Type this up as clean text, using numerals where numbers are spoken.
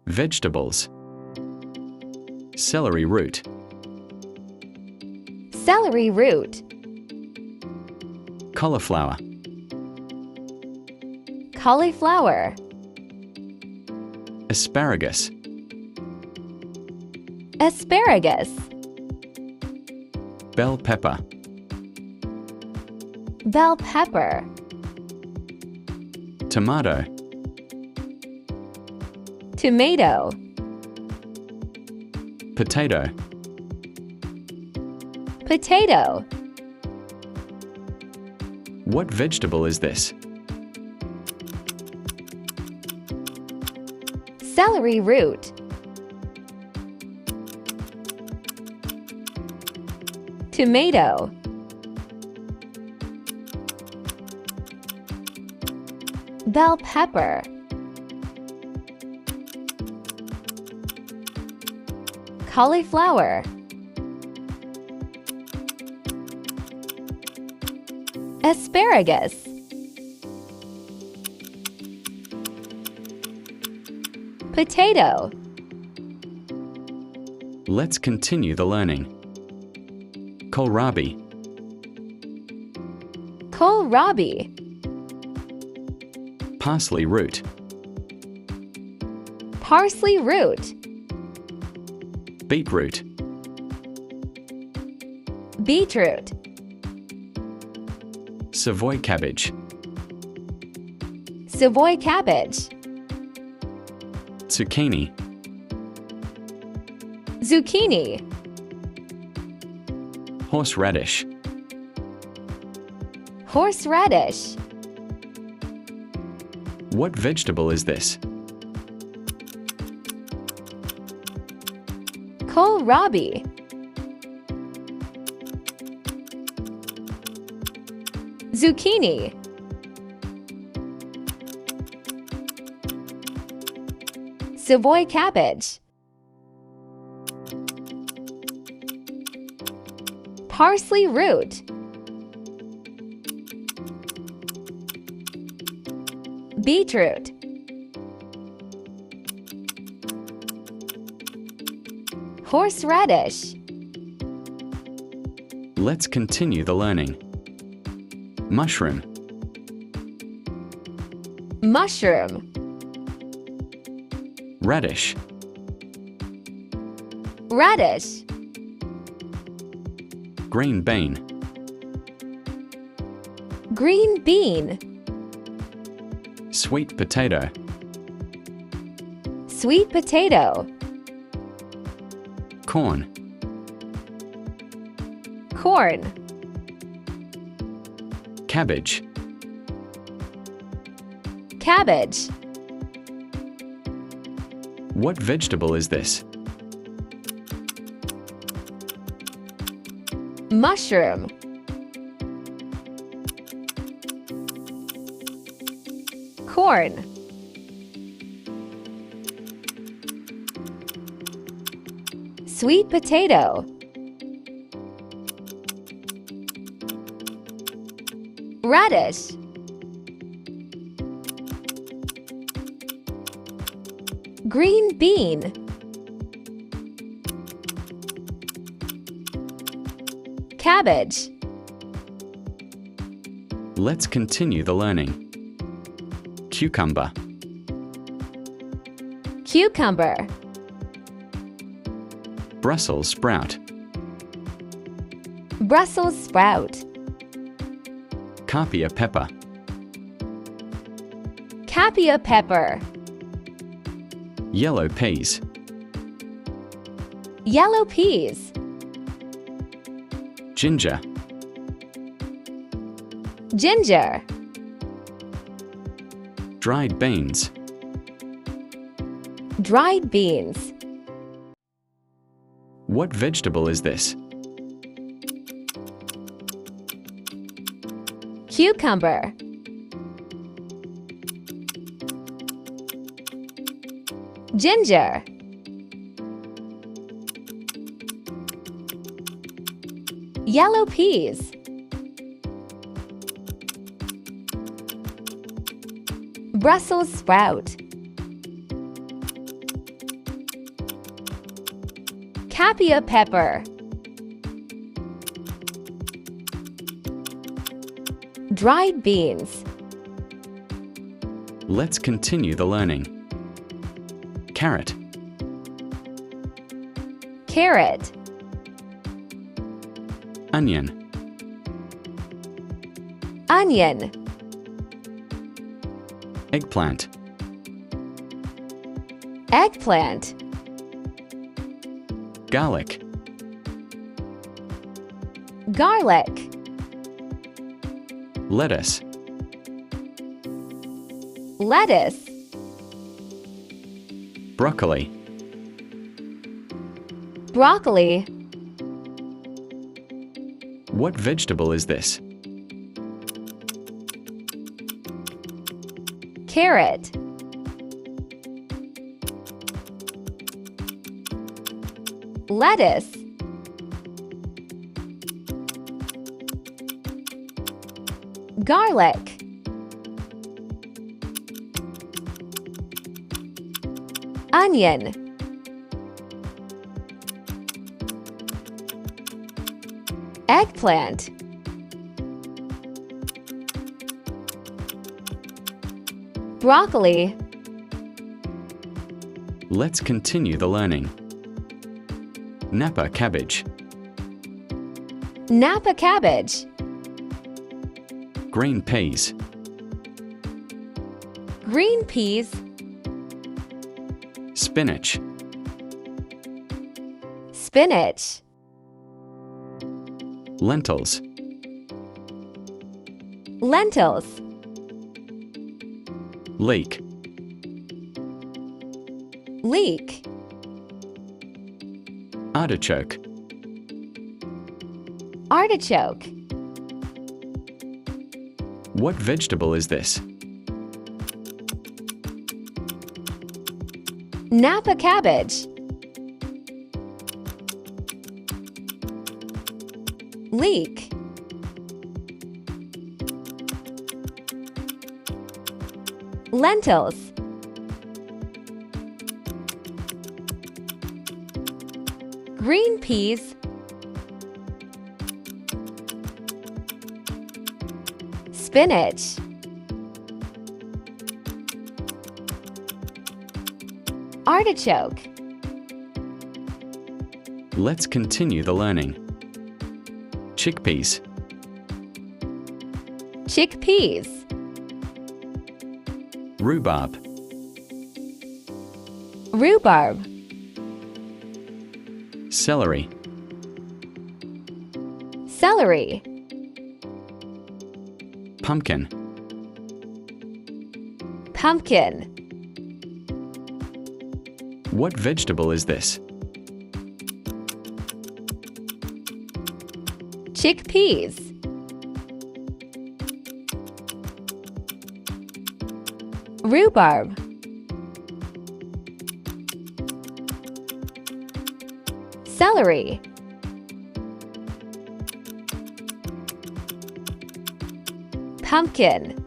Vegetables. Celery root. Celery root. Cauliflower. Cauliflower. Asparagus. Asparagus. Bell pepper. Bell pepper. Tomato. Tomato. Potato. Potato. What vegetable is this? Celery root. Tomato. Bell pepper. Cauliflower. Asparagus. Potato. Let's continue the learning. Kohlrabi. Kohlrabi. Parsley root. Parsley root. Beetroot. Beetroot. Savoy cabbage. Savoy cabbage. Zucchini. Zucchini. Horseradish. Horseradish. What vegetable is this? Kohlrabi. Zucchini. Savoy cabbage. Parsley root. Beetroot. Horseradish. Let's continue the learning. Mushroom. Mushroom. Radish. Radish. Green bean. Green bean. Sweet potato. Sweet potato. Corn. Corn. Cabbage. Cabbage. What vegetable is this? Mushroom. Corn. Sweet potato. Radish. Green bean. Cabbage. Let's continue the learning. Cucumber. Cucumber. Brussels sprout. Brussels sprout. Capia pepper. Capia pepper. Yellow peas. Yellow peas. Ginger. Ginger. Dried beans. Dried beans. What vegetable is this? Cucumber. Ginger. Yellow peas. Brussels sprout. Capia pepper. Dried beans. Let's continue the learning. Carrot, Carrot. onion, Onion. eggplant, Eggplant. garlic, Garlic. lettuce, Lettuce. broccoli, Broccoli. What vegetable is this? Carrot. Lettuce. Garlic. Onion. Eggplant. Broccoli. Let's continue the learning. Napa cabbage, Napa cabbage. green peas, Green peas. spinach, Spinach. lentils, Lentils. leek, Leek. artichoke, Artichoke. What vegetable is this? Napa cabbage. Leek. Lentils. Green peas. Spinach. Artichoke. Let's continue the learning. Chickpeas, Chickpeas. rhubarb, Rhubarb. celery, Celery. pumpkin, Pumpkin. What vegetable is this? Chickpeas. Rhubarb. Celery. Pumpkin.